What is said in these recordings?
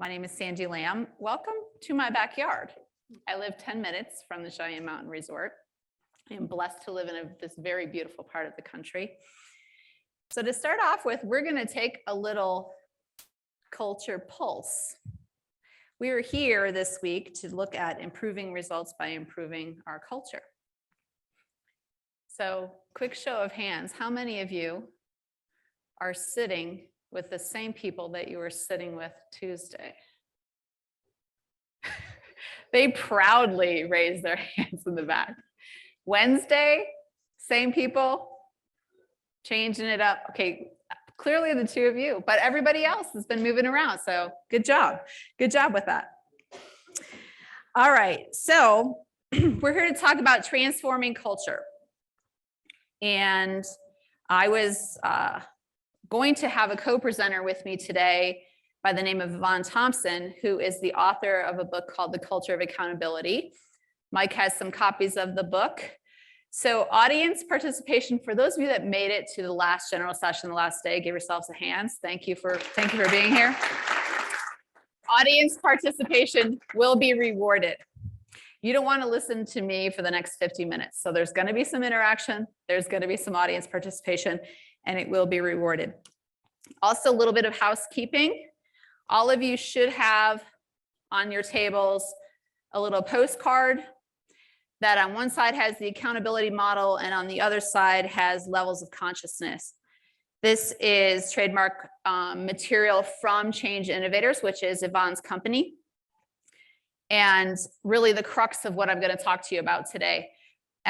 My name is Sandy Lamb. Welcome to my backyard. I live 10 minutes from the Cheyenne Mountain Resort. I am blessed to live in this very beautiful part of the country. So to start off with, we're going to take a little culture pulse. We are here this week to look at improving results by improving our culture. So quick show of hands, how many of you are sitting with the same people that you were sitting with Tuesday? They proudly raised their hands in the back. Wednesday, same people, changing it up. Okay, clearly the two of you, but everybody else has been moving around. So good job. Good job with that. All right, so we're here to talk about transforming culture. And I was going to have a co-presenter with me today by the name of Yvonne Thompson, who is the author of a book called The Culture of Accountability. Mike has some copies of the book. So audience participation, for those of you that made it to the last general session the last day, give yourselves a hand. Thank you for being here. Audience participation will be rewarded. You don't want to listen to me for the next 50 minutes. So there's going to be some interaction. There's going to be some audience participation, and it will be rewarded. Also, a little bit of housekeeping. All of you should have on your tables a little postcard that on one side has the accountability model and on the other side has levels of consciousness. This is trademark material from Change Innovators, which is Yvonne's company. And really the crux of what I'm going to talk to you about today.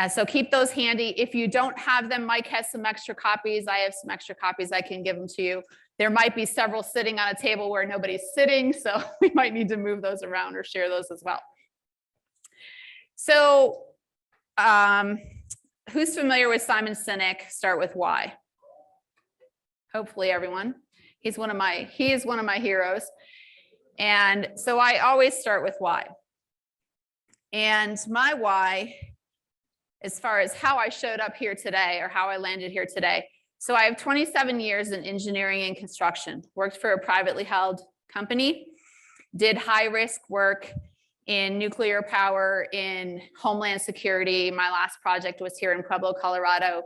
So keep those handy. If you don't have them, Mike has some extra copies. I have some extra copies. I can give them to you. There might be several sitting on a table where nobody's sitting, so we might need to move those around or share those as well. So who's familiar with Simon Sinek? Start with why. Hopefully everyone. He is one of my heroes. And so I always start with why. And my why, as far as how I showed up here today or how I landed here today. So I have 27 years in engineering and construction, worked for a privately held company, did high risk work in nuclear power, in homeland security. My last project was here in Pueblo, Colorado,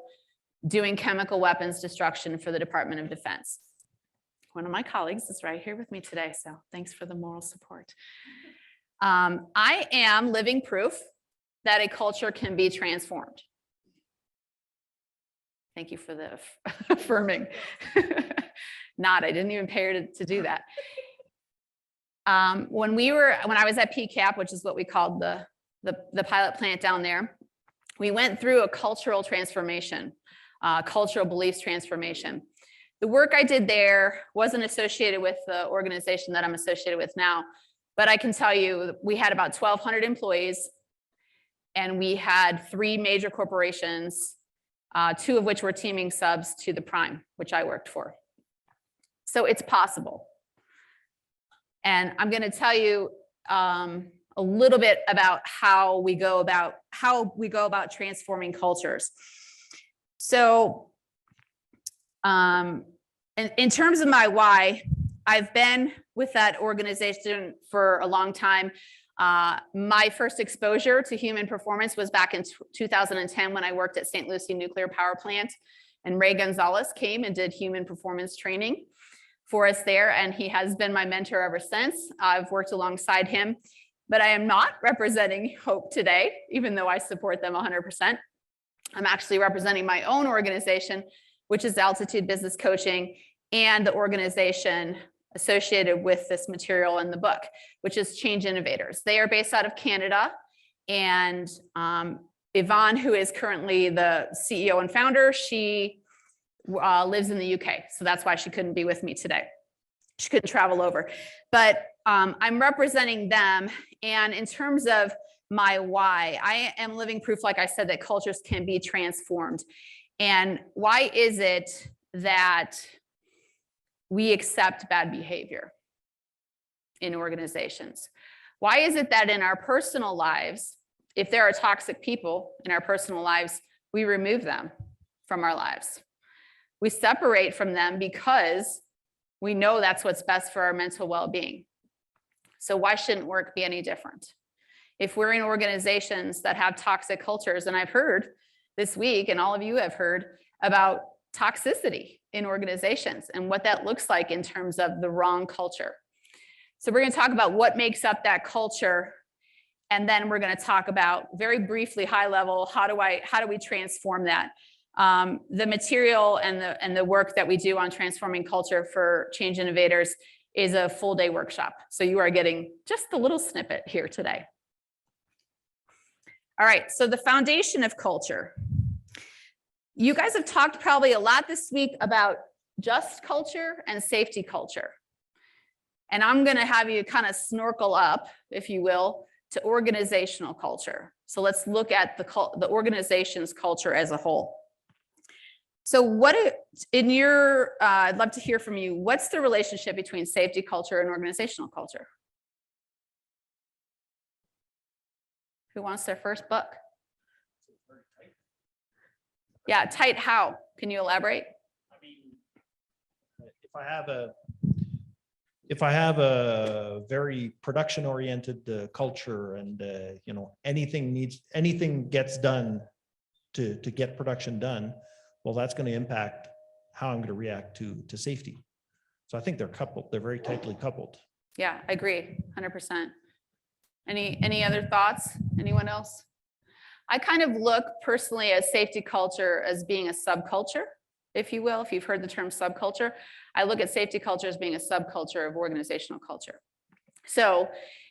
doing chemical weapons destruction for the Department of Defense. One of my colleagues is right here with me today, so thanks for the moral support. I am living proof that a culture can be transformed. Thank you for the affirming. Not, I didn't even pay her to do that. When I was at PCAP, which is what we called the pilot plant down there, we went through a cultural transformation, cultural beliefs transformation. The work I did there wasn't associated with the organization that I'm associated with now, but I can tell you we had about 1,200 employees, and we had 3 major corporations, 2 of which were teaming subs to the prime, which I worked for. So it's possible. And I'm going to tell you a little bit about how we go about transforming cultures. So in terms of my why, I've been with that organization for a long time. My first exposure to human performance was back in 2010 when I worked at St. Lucie Nuclear Power Plant, and Ray Gonzalez came and did human performance training for us there, and he has been my mentor ever since. I've worked alongside him, but I am not representing Hope today, even though I support them 100%. I'm actually representing my own organization, which is Altitude Business Coaching, and the organization associated with this material in the book, which is Change Innovators. They are based out of Canada, and Yvonne, who is currently the CEO and founder, she lives in the UK, so that's why she couldn't be with me today. She couldn't travel over, but I'm representing them. And in terms of my why, I am living proof, like I said, that cultures can be transformed. And why is it that we accept bad behavior in organizations? Why is it that in our personal lives, if there are toxic people in our personal lives, we remove them from our lives? We separate from them because we know that's what's best for our mental well-being. So why shouldn't work be any different? If we're in organizations that have toxic cultures, and I've heard this week, and all of you have heard about toxicity in organizations and what that looks like in terms of the wrong culture. So we're going to talk about what makes up that culture. And then we're going to talk about, very briefly, high level, how do we transform that? The material and the work that we do on transforming culture for change innovators is a full day workshop. So you are getting just a little snippet here today. All right, so the foundation of culture. You guys have talked probably a lot this week about just culture and safety culture. And I'm going to have you kind of snorkel up, if you will, to organizational culture. So let's look at the organization's culture as a whole. So I'd love to hear from you. What's the relationship between safety culture and organizational culture? Who wants their first book? Yeah, tight how? Can you elaborate? I mean, if I have a very production-oriented culture, and you know, anything gets done to get production done, well, that's going to impact how I'm going to react to safety. So I think they're coupled. They're very tightly coupled. Yeah, I agree, 100%. Any other thoughts? Anyone else? I kind of look personally at safety culture as being a subculture, if you will. If you've heard the term subculture, I look at safety culture as being a subculture of organizational culture. So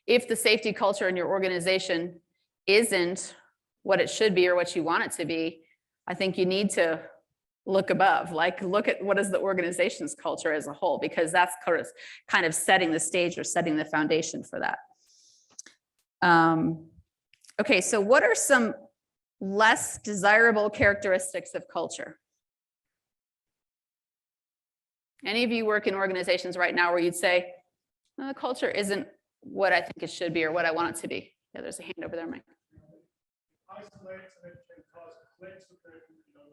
if the safety culture in your organization isn't what it should be or what you want it to be, I think you need to look above, like look at what is the organization's culture as a whole, because that's kind of setting the stage or setting the foundation for that. Okay, so what are some less desirable characteristics of culture? Any of you work in organizations right now where you'd say, the culture isn't what I think it should be or what I want it to be? Yeah, there's a hand over there, Mike. Isolates and it can cause conflicts within,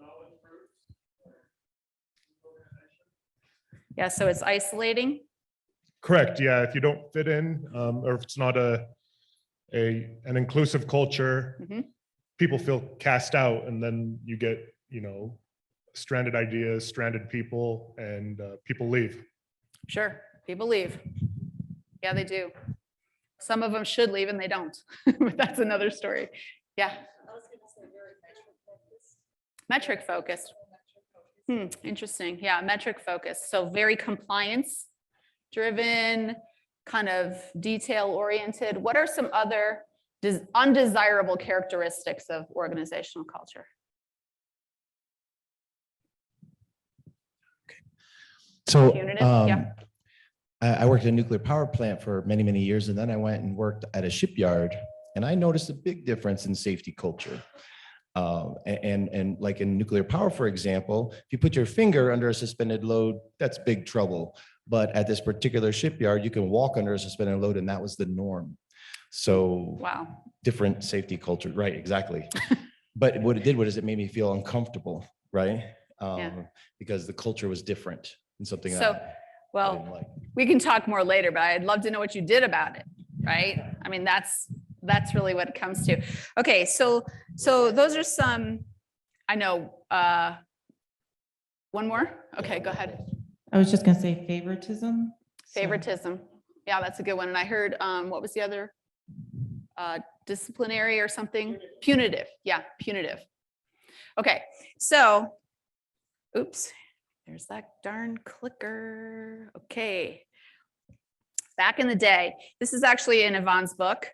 knowledge groups. Yeah, so it's isolating. Correct. Yeah, if you don't fit in, or if it's not an inclusive culture, people feel cast out, and then you get, stranded ideas, stranded people, and people leave. Sure, people leave. Yeah, they do. Some of them should leave and they don't, but that's another story. Yeah. I was going to say very Metric focused. Interesting. Yeah, metric focused. So very compliance driven, kind of detail oriented. What are some other undesirable characteristics of organizational culture? So Punitive? Yeah. I worked at a nuclear power plant for many, many years, and then I went and worked at a shipyard, and I noticed a big difference in safety culture. And like in nuclear power, for example, if you put your finger under a suspended load, that's big trouble. But at this particular shipyard, you can walk under a suspended load, and that was the norm. So Wow. Different safety culture, right? Exactly. But what it did was it made me feel uncomfortable, right? Because the culture was different and something. So, I didn't well, like. we can talk more later, but I'd love to know what you did about it, right? I mean, that's really what it comes to. Okay, so those are some, I know, one more? Okay, go ahead. I was just going to say favoritism. Favoritism. Yeah, that's a good one. And I heard, what was the other? Disciplinary or something? Punitive. Yeah, punitive. Okay, so, oops, there's that darn clicker. Okay. Back in the day, this is actually in Yvonne's book,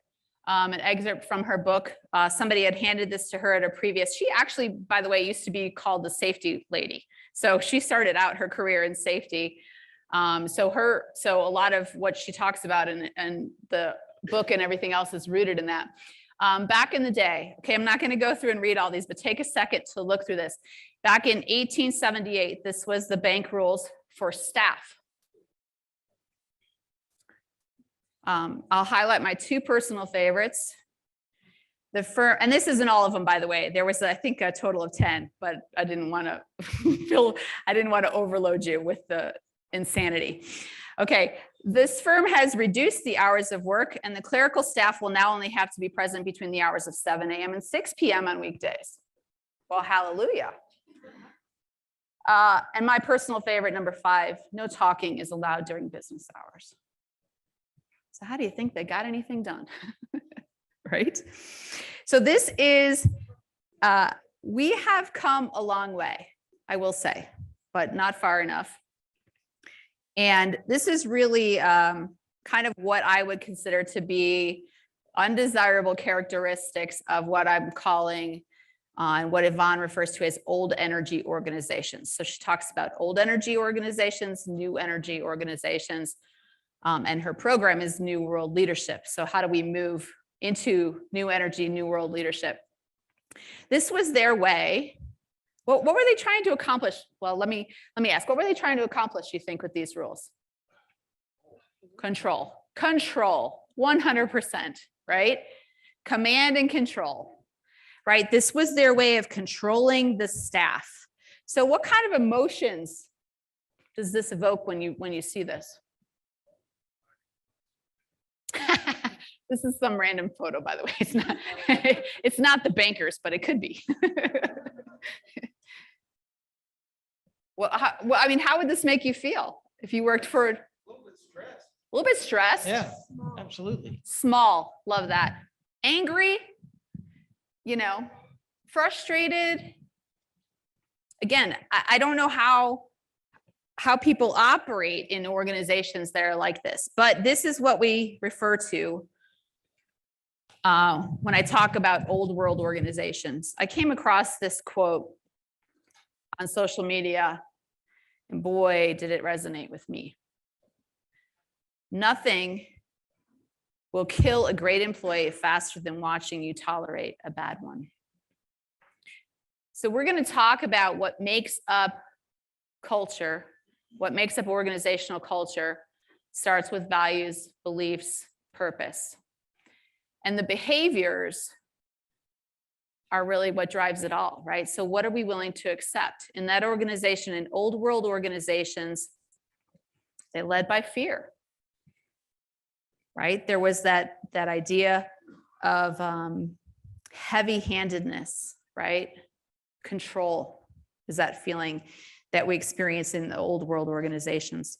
an excerpt from her book. Somebody had handed this to her at a previous, she actually, by the way, used to be called the safety lady. So she started out her career in safety. So a lot of what she talks about and the book and everything else is rooted in that. Back in the day, okay, I'm not going to go through and read all these, but take a second to look through this. Back in 1878, this was the bank rules for staff. I'll highlight my two personal favorites. The firm, and this isn't all of them, by the way. There was, I think, a total of 10, but I didn't want to overload you with the insanity. Okay, this firm has reduced the hours of work, and the clerical staff will now only have to be present between the hours of 7 a.m. and 6 p.m. on weekdays. Well, hallelujah. And my personal favorite, number 5, no talking is allowed during business hours. So how do you think they got anything done? Right? So this is, we have come a long way, I will say, but not far enough. And this is really kind of what I would consider to be undesirable characteristics of what I'm calling and what Yvonne refers to as old energy organizations. So she talks about old energy organizations, new energy organizations, and her program is New World Leadership. So how do we move into new energy, new world leadership? This was their way. What were they trying to accomplish? Well, let me ask, what were they trying to accomplish, you think, with these rules? Control, 100%, right? Command and control, right? This was their way of controlling the staff. So what kind of emotions does this evoke when you see this? This is some random photo, by the way. It's not the bankers, but it could be. Well, I mean, how would this make you feel if you worked for a little bit stressed? A little bit stressed. Yeah, absolutely. Small, love that. Angry, frustrated. Again, I don't know how people operate in organizations that are like this, but this is what we refer to when I talk about old world organizations. I came across this quote on social media, and boy, did it resonate with me. Nothing will kill a great employee faster than watching you tolerate a bad one. So we're going to talk about what makes up culture, what makes up organizational culture. Starts with values, beliefs, purpose. And the behaviors are really what drives it all, right? So what are we willing to accept? In that organization, in old world organizations, they led by fear, right? There was that idea of heavy-handedness, right? Control is that feeling that we experience in the old world organizations.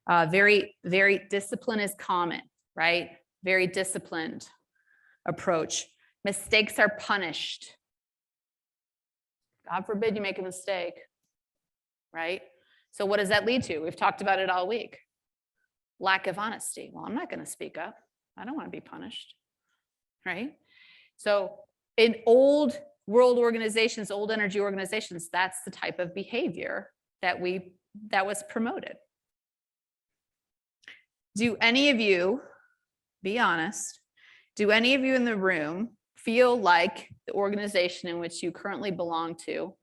Very, very discipline is common, right? Very disciplined approach. Mistakes are punished. God forbid you make a mistake, right? So what does that lead to? We've talked about it all week. Lack of honesty. Well, I'm not going to speak up. I don't want to be punished, right? So in old world organizations, old energy organizations, that's the type of behavior that was promoted. Do any of you, be honest, do any of you in the room feel like the organization in which you currently belong to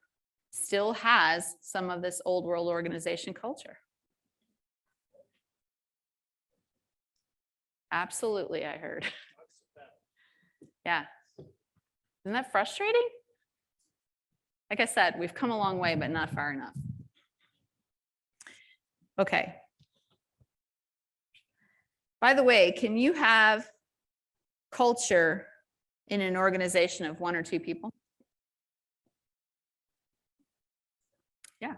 still has some of this old world organization culture? Absolutely, I heard. Yeah. Isn't that frustrating? Like I said, we've come a long way, but not far enough. Okay. By the way, can you have culture in an organization of 1 or 2 people? Yeah.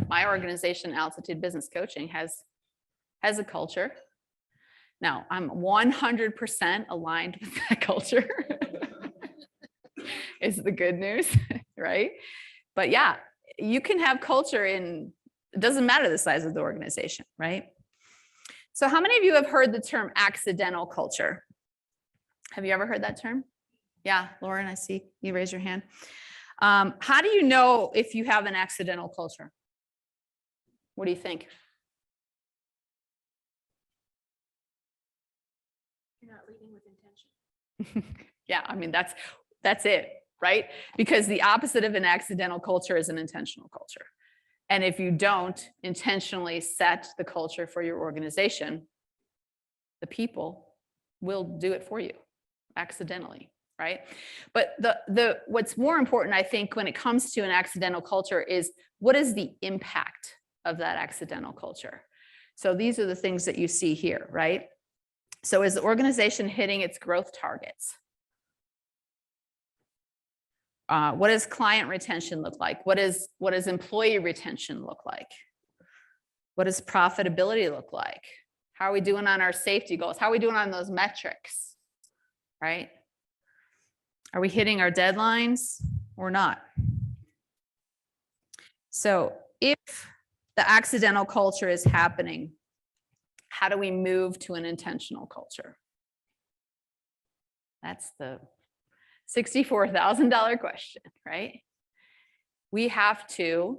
My organization, Altitude Business Coaching, has a culture. Now, I'm 100% aligned with that culture. Is the good news, right? But yeah, you can have culture in, it doesn't matter the size of the organization, right? So how many of you have heard the term accidental culture? Have you ever heard that term? Yeah, Lauren, I see you raise your hand. How do you know if you have an accidental culture? What do you think? You're not leading with intention. Yeah, I mean, that's it, right? Because the opposite of an accidental culture is an intentional culture. And if you don't intentionally set the culture for your organization, the people will do it for you accidentally, right? But what's more important, I think, when it comes to an accidental culture is what is the impact of that accidental culture. So these are the things that you see here, right? So is the organization hitting its growth targets? What does client retention look like? What does employee retention look like? What does profitability look like? How are we doing on our safety goals? How are we doing on those metrics, right? Are we hitting our deadlines or not? So if the accidental culture is happening, how do we move to an intentional culture? That's the $64,000 question, right? We have to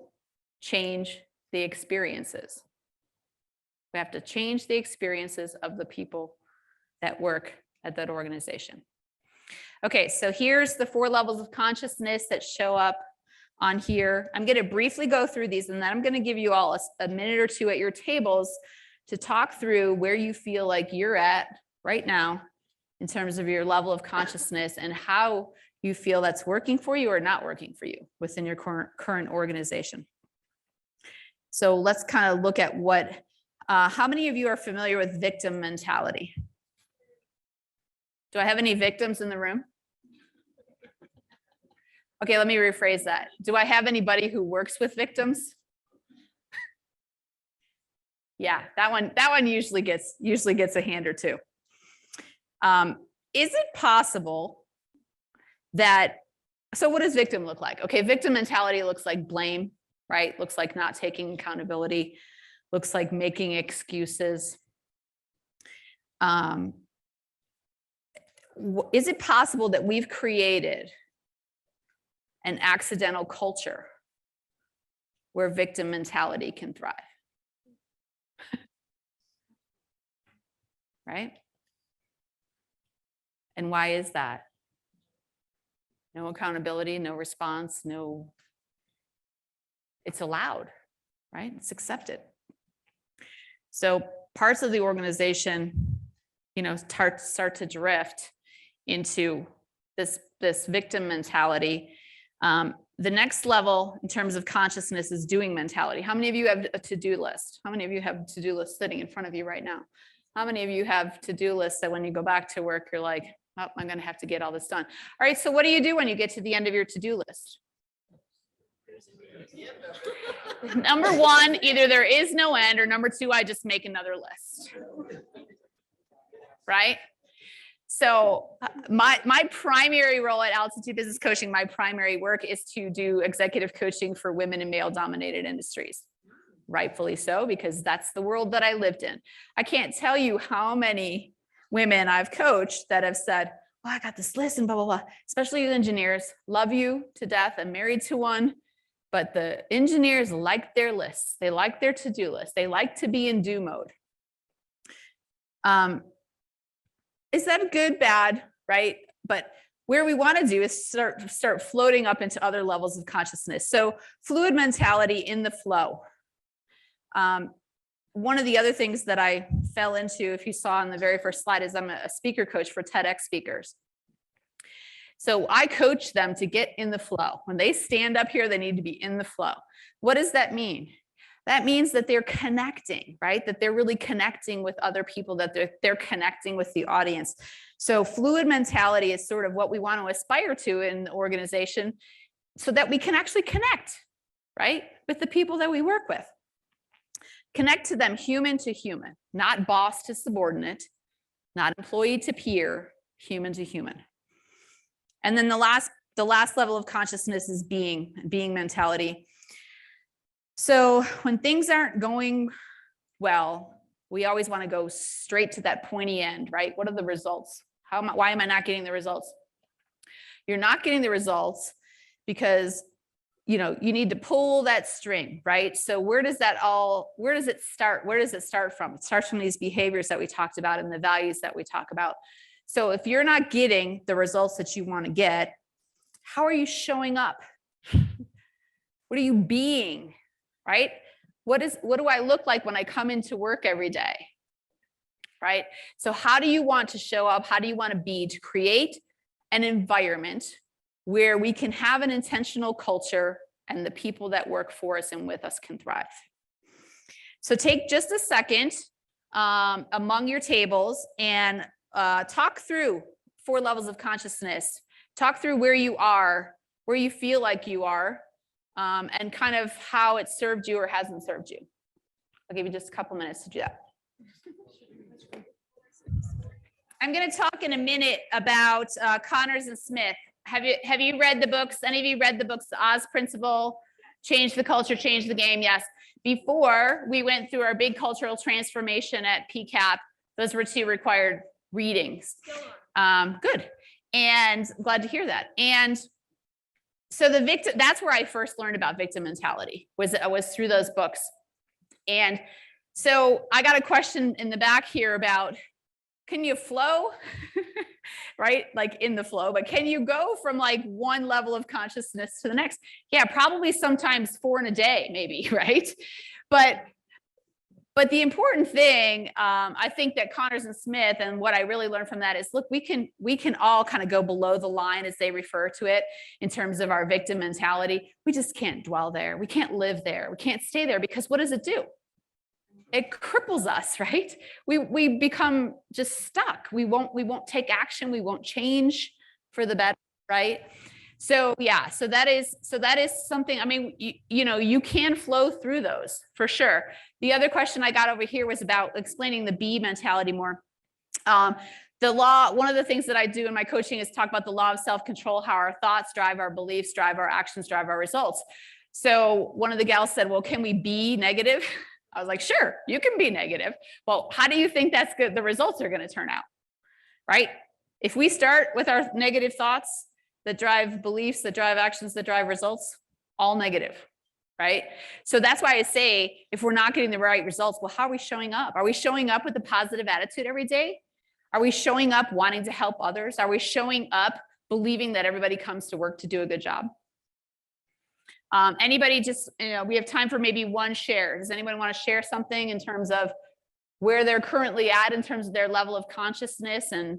change the experiences. We have to change the experiences of the people that work at that organization. Okay, so here's the 4 levels of consciousness that show up on here. I'm going to briefly go through these, and then I'm going to give you all a minute or 2 at your tables to talk through where you feel like you're at right now in terms of your level of consciousness and how you feel that's working for you or not working for you within your current organization. So let's kind of look at what, how many of you are familiar with victim mentality? Do I have any victims in the room? Okay, let me rephrase that. Do I have anybody who works with victims? Yeah, that one usually gets a hand or 2. Is it possible that, so what does victim look like? Okay, victim mentality looks like blame, right? Looks like not taking accountability, looks like making excuses. Is it possible that we've created an accidental culture where victim mentality can thrive? Right? And why is that? No accountability, no response, no, it's allowed, right? It's accepted. So parts of the organization, you know, start to drift into this victim mentality. The next level in terms of consciousness is doing mentality. How many of you have a to-do list? How many of you have a to-do list sitting in front of you right now? How many of you have to-do lists that when you go back to work, you're like, oh, I'm going to have to get all this done. All right, so what do you do when you get to the end of your to-do list? Number 1, either there is no end, or number 2, I just make another list. Right? So my primary role at Altitude Business Coaching, my primary work is to do executive coaching for women in male-dominated industries. Rightfully so, because that's the world that I lived in. I can't tell you how many women I've coached that have said, oh, I got this list and blah, blah, blah, especially the engineers. Love you to death. I'm married to one, but the engineers like their lists. They like their to-do list. They like to be in do mode. Is that good, bad, right? But where we want to do is start floating up into other levels of consciousness. So fluid mentality in the flow. One of the other things that I fell into, if you saw on the very first slide, is I'm a speaker coach for TEDx speakers. So I coach them to get in the flow. When they stand up here, they need to be in the flow. What does that mean? That means that they're connecting, right? That they're really connecting with other people, that they're connecting with the audience. So fluid mentality is sort of what we want to aspire to in the organization so that we can actually connect, right? With the people that we work with. Connect to them human to human, not boss to subordinate, not employee to peer, human to human. And then the last level of consciousness is being mentality. So when things aren't going well, we always want to go straight to that pointy end, right? What are the results? Why am I not getting the results? You're not getting the results because you need to pull that string, right? So where does it start? Where does it start from? It starts from these behaviors that we talked about and the values that we talk about. So if you're not getting the results that you want to get, how are you showing up? What are you being, right? What do I look like when I come into work every day, right? So how do you want to show up? How do you want to be to create an environment where we can have an intentional culture and the people that work for us and with us can thrive? So take just a second among your tables and talk through 4 levels of consciousness. Talk through where you are, where you feel like you are, and kind of how it served you or hasn't served you. I'll give you just a couple minutes to do that. I'm going to talk in a minute about Connors and Smith. Have you read the books? Any of you read the books, The Oz Principle, Change the Culture, Change the Game? Yes. Before we went through our big cultural transformation at PCAP, those were 2 required readings. Good. And glad to hear that. And so that's where I first learned about victim mentality, was through those books. And so I got a question in the back here about, can you flow, right? Like in the flow, but can you go from like one level of consciousness to the next? Yeah, probably sometimes 4 in a day, maybe, right? But the important thing, I think that Connors and Smith, and what I really learned from that is, look, we can all kind of go below the line, as they refer to it, in terms of our victim mentality. We just can't dwell there. We can't live there. We can't stay there, because what does it do? It cripples us, right? We become just stuck. We won't take action. We won't change for the better, right? So yeah, so that is something. I mean, you can flow through those for sure. The other question I got over here was about explaining the B mentality more. The law, one of the things that I do in my coaching is talk about the law of self-control, how our thoughts drive our beliefs, drive our actions, drive our results. So one of the gals said, well, can we be negative? I was like, sure, you can be negative. Well, how do you think that's good? The results are going to turn out, right? If we start with our negative thoughts that drive beliefs, that drive actions, that drive results, all negative, right? So that's why I say, if we're not getting the right results, well, how are we showing up? Are we showing up with a positive attitude every day? Are we showing up wanting to help others? Are we showing up believing that everybody comes to work to do a good job? Anybody just, we have time for maybe one share. Does anyone want to share something in terms of where they're currently at in terms of their level of consciousness and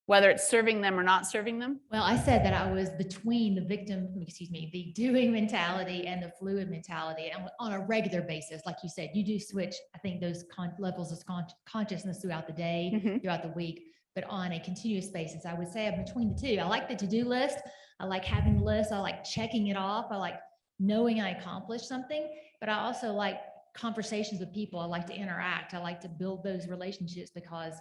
whether it's serving them or not serving them? Well, I said that I was between the doing mentality and the fluid mentality, and on a regular basis. Like you said, you do switch, I think, those levels of consciousness throughout the day, throughout the week, but on a continuous basis, I would say I'm between the 2. I like the to-do list. I like having the list. I like checking it off. I like knowing I accomplished something, but I also like conversations with people. I like to interact. I like to build those relationships, because,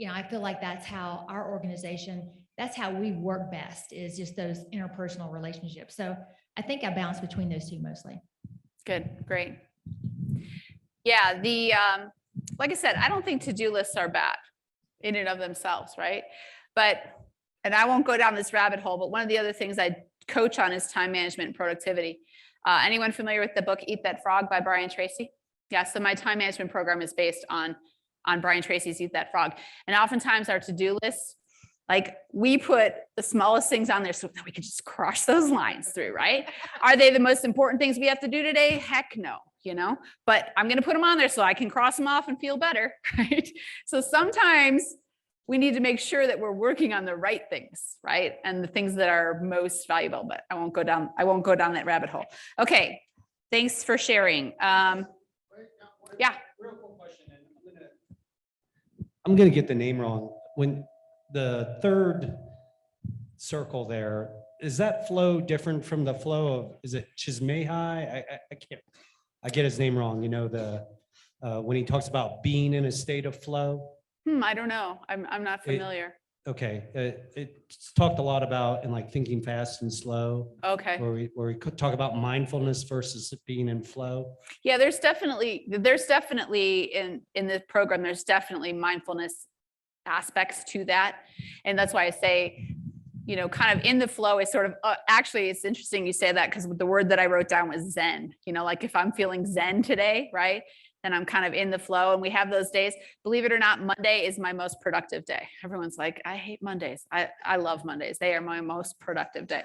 I feel like that's how our organization, that's how we work best, is just those interpersonal relationships. So I think I bounce between those 2 mostly. Good, great. Yeah, like I said, I don't think to-do lists are bad in and of themselves, right? And I won't go down this rabbit hole, but one of the other things I coach on is time management and productivity. Anyone familiar with the book Eat That Frog by Brian Tracy? Yeah, so my time management program is based on Brian Tracy's Eat That Frog. And oftentimes our to-do lists, like, we put the smallest things on there so that we can just crush those lines through, right? Are they the most important things we have to do today? Heck no, but I'm going to put them on there so I can cross them off and feel better, right? So sometimes we need to make sure that we're working on the right things, right? And the things that are most valuable, but I won't go down that rabbit hole. Okay. Thanks for sharing. Yeah. Real quick question, and I'm gonna get the name wrong. When the third circle there, is that flow different from the flow of, is it Chismehai? I can't, I get his name wrong. When he talks about being in a state of flow. I don't know. I'm not familiar. Okay, it's talked a lot about in like thinking fast and slow. Okay. Where we could talk about mindfulness versus being in flow. Yeah, there's definitely in the program, there's definitely mindfulness aspects to that. And that's why I say, kind of in the flow is sort of, actually, it's interesting you say that, because the word that I wrote down was Zen, like if I'm feeling Zen today, right? Then I'm kind of in the flow, and we have those days. Believe it or not, Monday is my most productive day. Everyone's like, I hate Mondays. I love Mondays. They are my most productive day.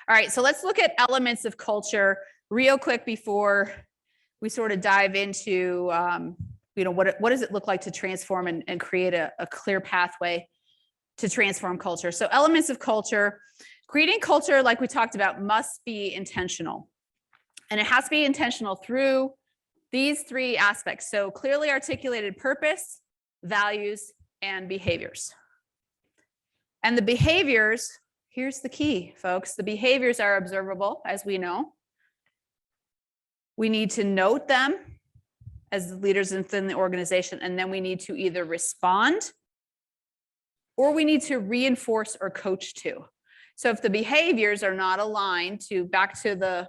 All right, so let's look at elements of culture real quick before we sort of dive into, what does it look like to transform and create a clear pathway to transform culture. So elements of culture, creating culture, like we talked about, must be intentional. And it has to be intentional through These three aspects. So clearly articulated purpose, values, and behaviors. And the behaviors, here's the key, folks. The behaviors are observable, as we know. We need to note them as leaders within the organization, and then we need to either respond or we need to reinforce or coach to. So if the behaviors are not aligned to, back to the,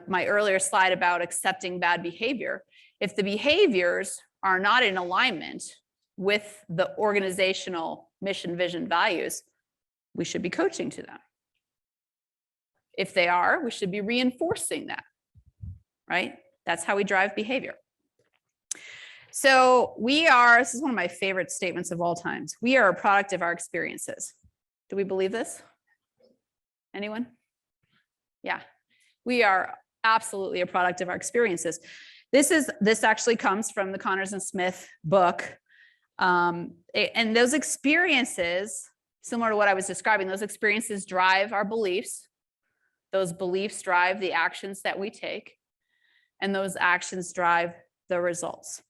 my earlier slide about accepting bad behavior, if the behaviors are not in alignment with the organizational mission, vision, values, we should be coaching to them. If they are, we should be reinforcing that, right? That's how we drive behavior. So this is one of my favorite statements of all times. We are a product of our experiences. Do we believe this? Anyone? Yeah, we are absolutely a product of our experiences. This actually comes from the Connors and Smith book. And those experiences, similar to what I was describing, those experiences drive our beliefs. Those beliefs drive the actions that we take. And those actions drive the results.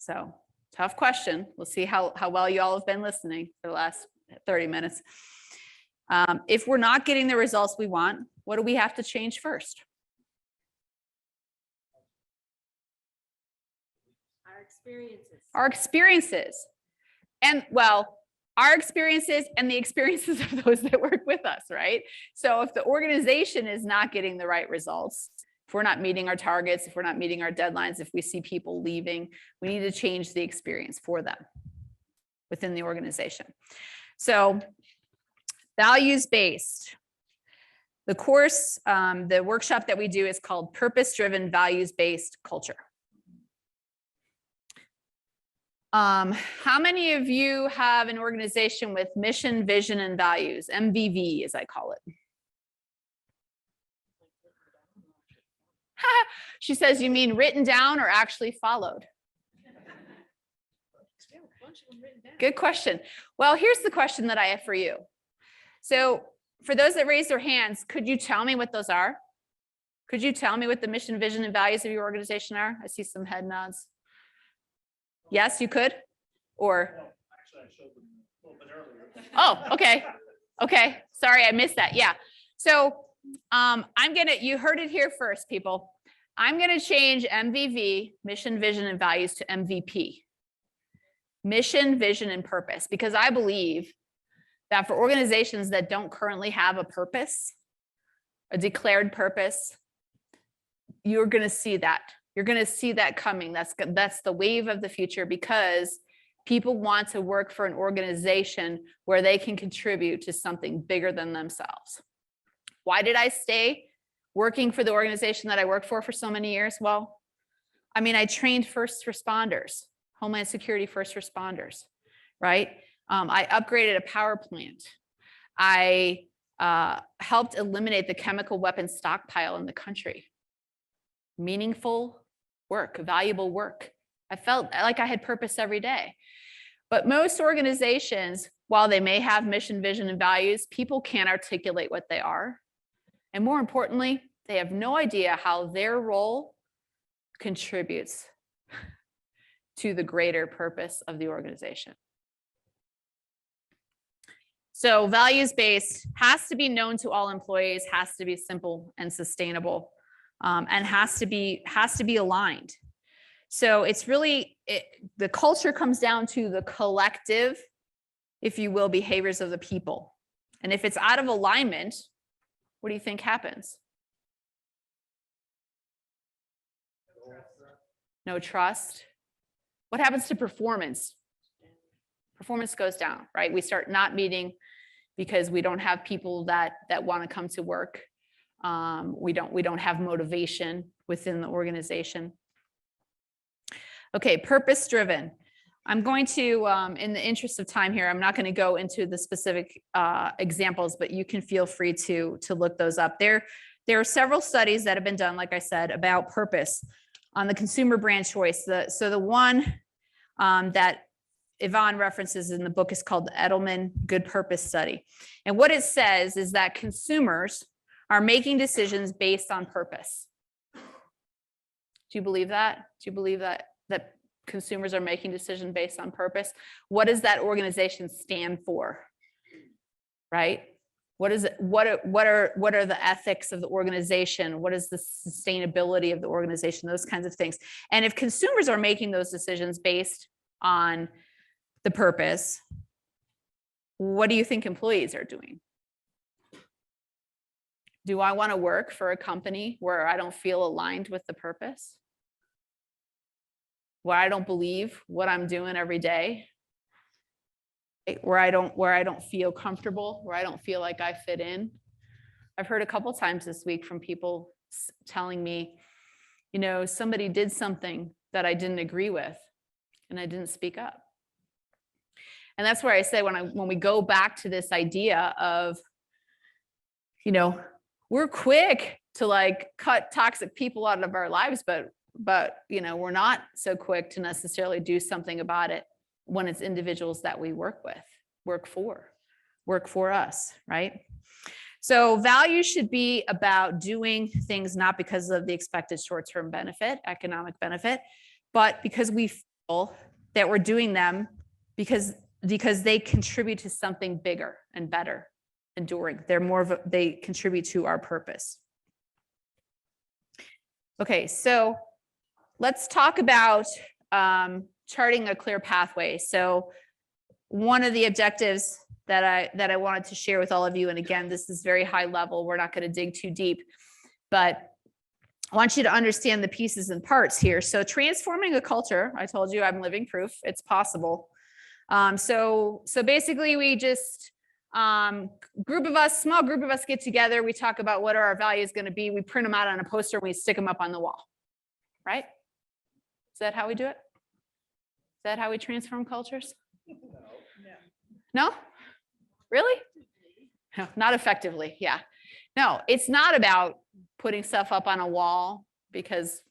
So, tough question. We'll see how well you all have been listening for the last 30 minutes. If we're not getting the results we want, what do we have to change first? Our experiences. Our experiences. And well, our experiences and the experiences of those that work with us, right? So if the organization is not getting the right results, if we're not meeting our targets, if we're not meeting our deadlines, if we see people leaving, we need to change the experience for them within the organization. So values-based. The course, the workshop that we do is called Purpose-Driven Values-Based Culture. How many of you have an organization with mission, vision, and values? MVV, as I call it. She says, you mean written down or actually followed? Good question. Well, here's the question that I have for you. So for those that raise their hands, could you tell me what those are? Could you tell me what the mission, vision, and values of your organization are? I see some head nods. Yes, you could? Or? Actually, I showed them a little bit earlier. Oh, okay. Okay. Sorry, I missed that. Yeah. So you heard it here first, people. I'm going to change MVV, mission, vision, and values to MVP. Mission, vision, and purpose, because I believe that for organizations that don't currently have a purpose, a declared purpose, you're going to see that. You're going to see that coming. That's the wave of the future, because people want to work for an organization where they can contribute to something bigger than themselves. Why did I stay working for the organization that I worked for so many years? Well, I mean, I trained first responders, Homeland Security first responders, right? I upgraded a power plant. I helped eliminate the chemical weapons stockpile in the country. Meaningful work, valuable work. I felt like I had purpose every day. But most organizations, while they may have mission, vision, and values, people can't articulate what they are. And more importantly, they have no idea how their role contributes to the greater purpose of the organization. So values-based has to be known to all employees, has to be simple and sustainable, and has to be aligned. So it's really, the culture comes down to the collective, if you will, behaviors of the people. And if it's out of alignment, what do you think happens? No trust. What happens to performance? Performance goes down, right? We start not meeting because we don't have people that want to come to work. We don't have motivation within the organization. Okay, purpose-driven. I'm going to, in the interest of time here, I'm not going to go into the specific examples, but you can feel free to look those up. There are several studies that have been done, like I said, about purpose on the consumer brand choice. So the one that Yvonne references in the book is called the Edelman Good Purpose Study. And what it says is that consumers are making decisions based on purpose. Do you believe that? Do you believe that consumers are making decisions based on purpose? What does that organization stand for? Right? What is it? What are the ethics of the organization? What is the sustainability of the organization? Those kinds of things. And if consumers are making those decisions based on the purpose, what do you think employees are doing? Do I want to work for a company where I don't feel aligned with the purpose? Where I don't believe what I'm doing every day? Where I don't feel comfortable, where I don't feel like I fit in? I've heard a couple times this week from people telling me, you know, somebody did something that I didn't agree with and I didn't speak up. And that's where I say when we go back to this idea of, you know, we're quick to like cut toxic people out of our lives, but you know, we're not so quick to necessarily do something about it when it's individuals that we work with, work for us, right? So values should be about doing things not because of the expected short-term benefit, economic benefit, but because we feel that we're doing them because they contribute to something bigger and better, enduring. They contribute to our purpose. Okay, so let's talk about charting a clear pathway. So one of the objectives that I wanted to share with all of you, and again, this is very high level, we're not going to dig too deep, but I want you to understand the pieces and parts here. So transforming a culture, I told you I'm living proof, it's possible. So basically we just, small group of us get together, we talk about what are our values going to be, we print them out on a poster, and we stick them up on the wall, right? Is that how we do it? Is that how we transform cultures? No? Really? No, not effectively, yeah. No, it's not about putting stuff up on a wall because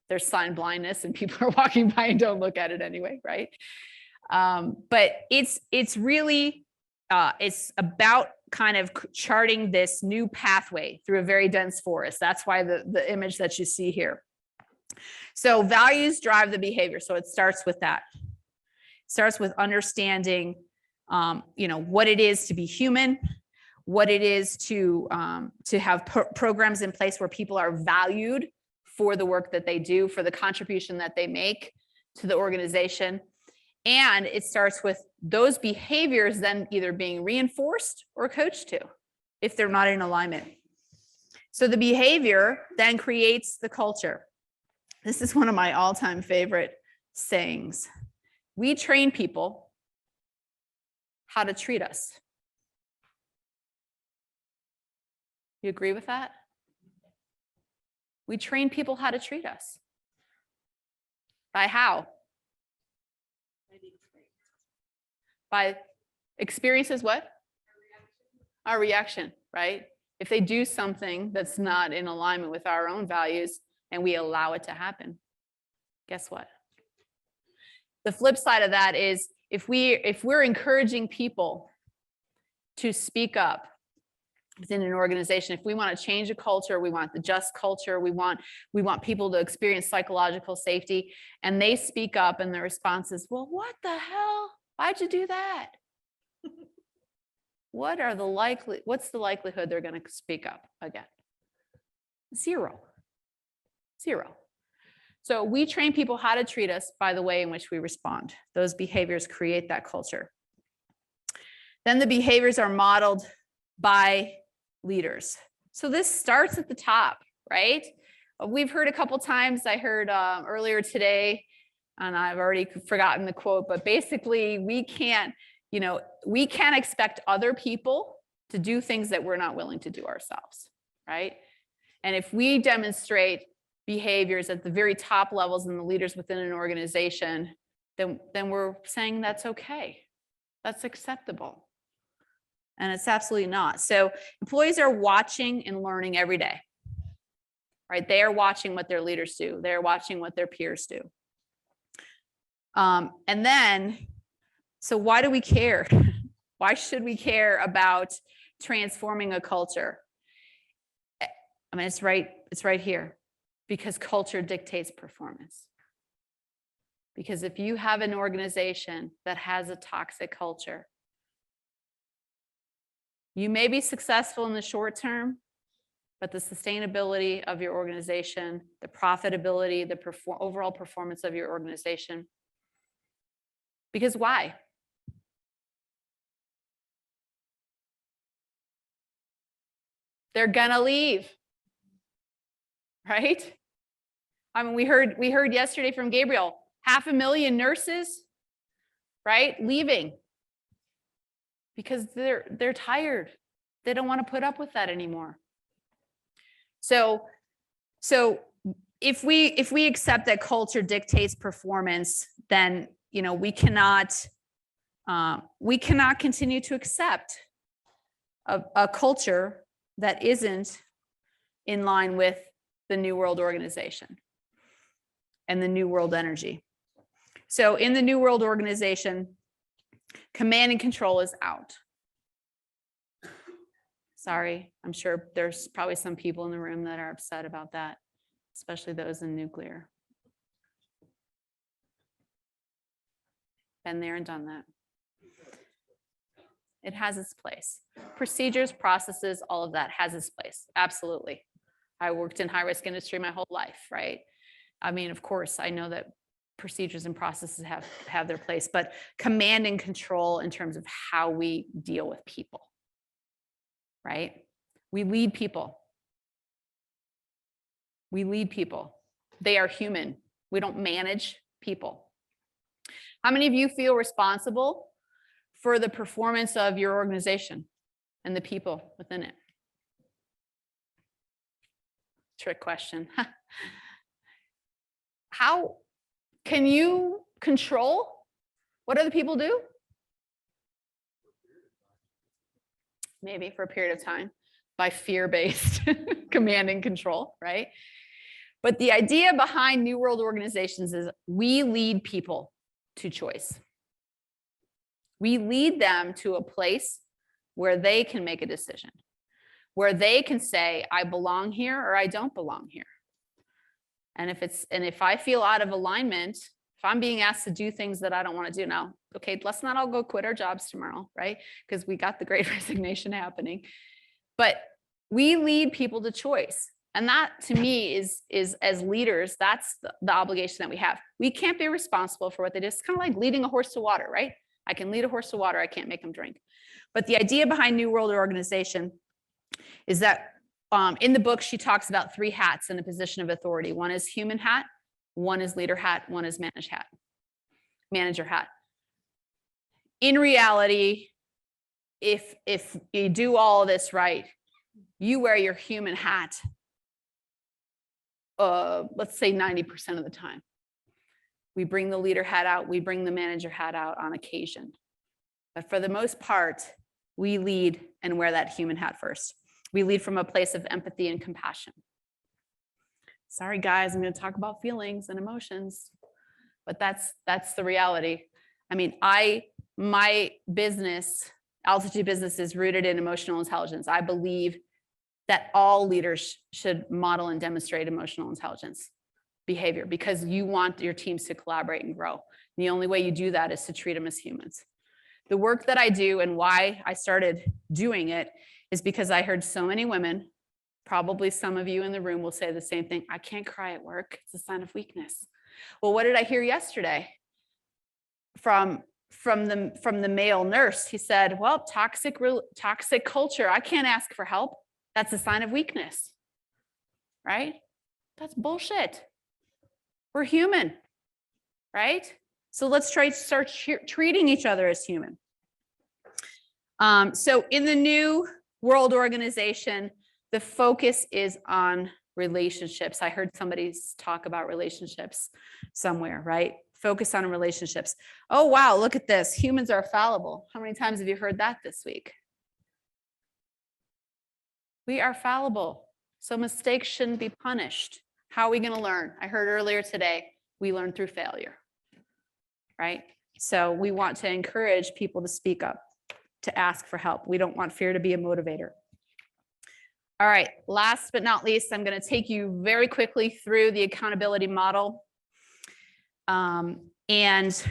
there's sign blindness and people are walking by and don't look at it anyway, right? But it's really, it's about kind of charting this new pathway through a very dense forest. That's why the image that you see here. So values drive the behavior. So it starts with that. It starts with understanding, you know, what it is to be human, what it is to have programs in place where people are valued for the work that they do, for the contribution that they make to the organization. And it starts with those behaviors then either being reinforced or coached to, if they're not in alignment. So the behavior then creates the culture. This is one of my all-time favorite sayings. We train people how to treat us. You agree with that? We train people how to treat us. By how? By experiences what? Our reaction, right? If they do something that's not in alignment with our own values and we allow it to happen, guess what? The flip side of that is if we're encouraging people to speak up within an organization, if we want to change a culture, we want the just culture, we want people to experience psychological safety, and they speak up and the response is, well, what the hell? Why'd you do that? What's the likelihood they're going to speak up again? Zero. So we train people how to treat us by the way in which we respond. Those behaviors create that culture. Then the behaviors are modeled by leaders. So this starts at the top, right? We've heard a couple times, I heard earlier today, and I've already forgotten the quote, but basically we can't expect other people to do things that we're not willing to do ourselves, right? And if we demonstrate behaviors at the very top levels and the leaders within an organization, then we're saying that's okay, that's acceptable. And it's absolutely not. So employees are watching and learning every day, right? They are watching what their leaders do. They're watching what their peers do. And then, so why do we care? Why should we care about transforming a culture? I mean, it's right here. Because culture dictates performance. Because if you have an organization that has a toxic culture, you may be successful in the short term, but the sustainability of your organization, the profitability, the overall performance of your organization. Because why? They're gonna leave, right? I mean, we heard yesterday from Gabriel, 500,000 nurses, right, leaving because they're tired. They don't want to put up with that anymore. So if we accept that culture dictates performance, then we cannot continue to accept a culture that isn't in line with the New World Organization and the New World energy. So in the New World Organization, command and control is out. Sorry, I'm sure there's probably some people in the room that are upset about that, especially those in nuclear. Been there and done that. It has its place. Procedures, processes, all of that has its place. Absolutely. I worked in high-risk industry my whole life, right? I mean, of course, I know that procedures and processes have their place, but command and control in terms of how we deal with people, right? We lead people. We lead people. They are human. We don't manage people. How many of you feel responsible for the performance of your organization and the people within it? Trick question. How can you control what other people do? Maybe for a period of time by fear-based command and control, right? But the idea behind New World Organizations is we lead people to choice. We lead them to a place where they can make a decision, where they can say, I belong here or I don't belong here. And if I feel out of alignment, if I'm being asked to do things that I don't want to do now, okay, let's not all go quit our jobs tomorrow, right? Because we got the Great Resignation happening. But we lead people to choice. And that to me is as leaders, that's the obligation that we have. We can't be responsible for what they do. It's kind of like leading a horse to water, right? I can lead a horse to water, I can't make him drink. But the idea behind New World Organization is that in the book, she talks about 3 hats in a position of authority. One is human hat, one is leader hat, one is manager hat. In reality, if you do all of this right, you wear your human hat, let's say 90% of the time. We bring the leader hat out, we bring the manager hat out on occasion. But for the most part, we lead and wear that human hat first. We lead from a place of empathy and compassion. Sorry, guys, I'm going to talk about feelings and emotions, but that's the reality. I mean, my business, Altitude Business, is rooted in emotional intelligence. I believe that all leaders should model and demonstrate emotional intelligence behavior because you want your teams to collaborate and grow. And the only way you do that is to treat them as humans. The work that I do and why I started doing it is because I heard so many women, probably some of you in the room will say the same thing. I can't cry at work. It's a sign of weakness. Well, what did I hear yesterday from the male nurse? He said, well, toxic culture. I can't ask for help. That's a sign of weakness, right? That's bullshit. We're human, right? So let's start treating each other as human. So in the New World Organization, the focus is on relationships. I heard somebody talk about relationships somewhere, right? Focus on relationships. Oh, wow, look at this. Humans are fallible. How many times have you heard that this week? We are fallible, so mistakes shouldn't be punished. How are we going to learn? I heard earlier today, we learn through failure, right? So we want to encourage people to speak up, to ask for help. We don't want fear to be a motivator. All right, last but not least, I'm going to take you very quickly through the accountability model. And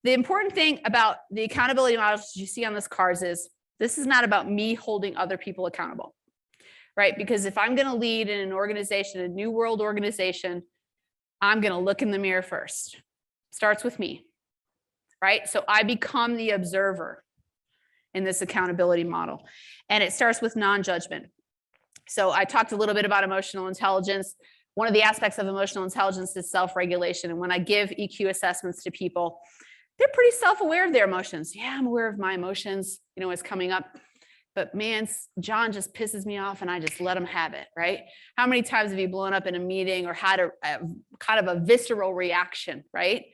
the important thing about the accountability models you see on this cards is this is not about me holding other people accountable, right? Because if I'm going to lead in an organization, a new world organization, I'm going to look in the mirror first. Starts with me, right? So I become the observer in this accountability model. And it starts with non-judgment. So I talked a little bit about emotional intelligence. One of the aspects of emotional intelligence is self-regulation. And when I give EQ assessments to people, they're pretty self-aware of their emotions. Yeah, I'm aware of my emotions, you know, what's coming up. But man, John just pisses me off and I just let him have it, right? How many times have you blown up in a meeting or had a kind of a visceral reaction, right?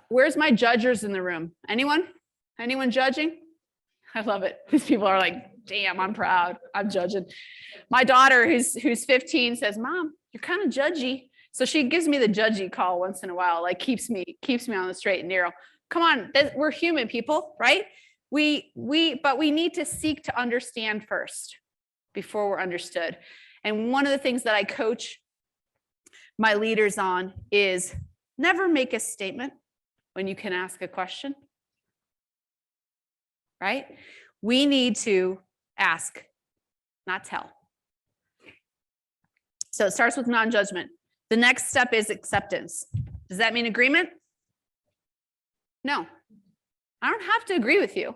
Where's my judgers in the room? Anyone? Anyone judging? I love it. These people are like, damn, I'm proud. I'm judging. My daughter, who's 15, says, Mom, you're kind of judgy. So she gives me the judgy call once in a while, like keeps me on the straight and narrow. Come on, we're human people, right? But we need to seek to understand first before we're understood. And one of the things that I coach my leaders on is never make a statement when you can ask a question, right? We need to ask, not tell. So it starts with non-judgment. The next step is acceptance. Does that mean agreement? No, I don't have to agree with you.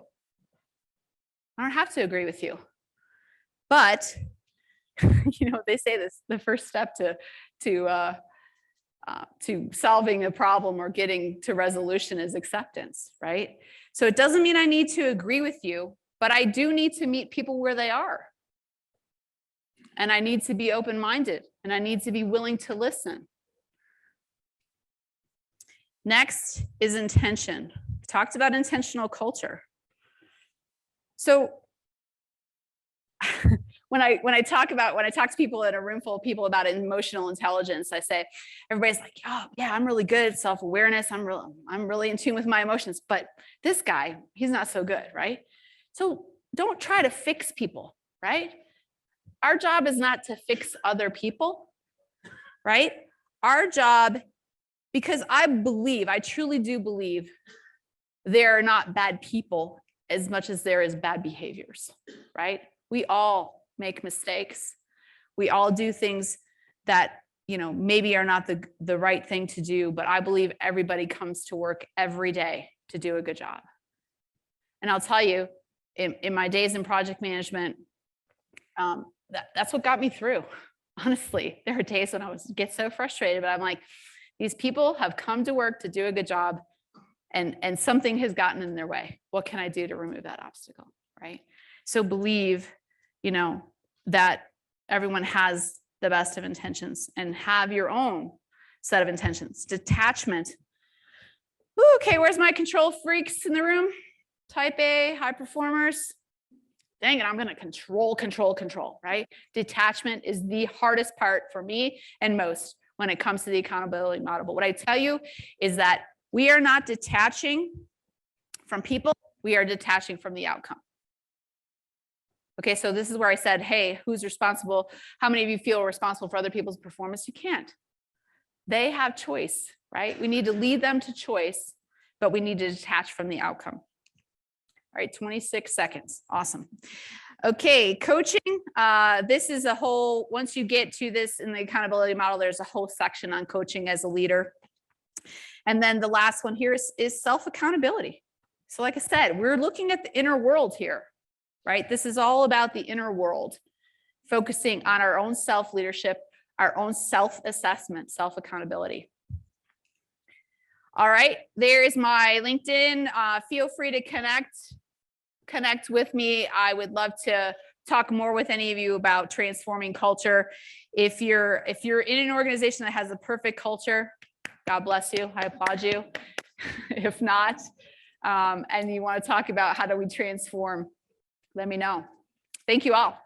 I don't have to agree with you. But, you know, they say this, the first step to solving a problem or getting to resolution is acceptance, right? So it doesn't mean I need to agree with you, but I do need to meet people where they are. And I need to be open-minded and I need to be willing to listen. Next is intention. We talked about intentional culture. So when I talk to people in a room full of people about emotional intelligence, I say, everybody's like, oh yeah, I'm really good at self-awareness. I'm really in tune with my emotions, but this guy, he's not so good, right? So don't try to fix people, right? Our job is not to fix other people, right? Our job, because I truly do believe there are not bad people as much as there is bad behaviors, right? We all make mistakes. We all do things that, you know, maybe are not the right thing to do, but I believe everybody comes to work every day to do a good job. And I'll tell you, in my days in project management, that's what got me through. Honestly, there are days when I would get so frustrated, but I'm like, these people have come to work to do a good job and something has gotten in their way. What can I do to remove that obstacle, right? So believe, you know, that everyone has the best of intentions and have your own set of intentions. Detachment. Ooh, okay, where's my control freaks in the room? Type A, high performers. Dang it, I'm going to control, right? Detachment is the hardest part for me and most when it comes to the accountability model. But what I tell you is that we are not detaching from people, we are detaching from the outcome. Okay, so this is where I said, hey, who's responsible? How many of you feel responsible for other people's performance? You can't. They have choice, right? We need to lead them to choice, but we need to detach from the outcome. All right, 26 seconds. Awesome. Okay, coaching. This is a whole, once you get to this in the accountability model, there's a whole section on coaching as a leader. And then the last one here is self-accountability. So like I said, we're looking at the inner world here, right? This is all about the inner world, focusing on our own self-leadership, our own self-assessment, self-accountability. All right, there is my LinkedIn. Feel free to connect with me. I would love to talk more with any of you about transforming culture. If you're in an organization that has a perfect culture, God bless you. I applaud you. If not, and you want to talk about how do we transform, let me know. Thank you all.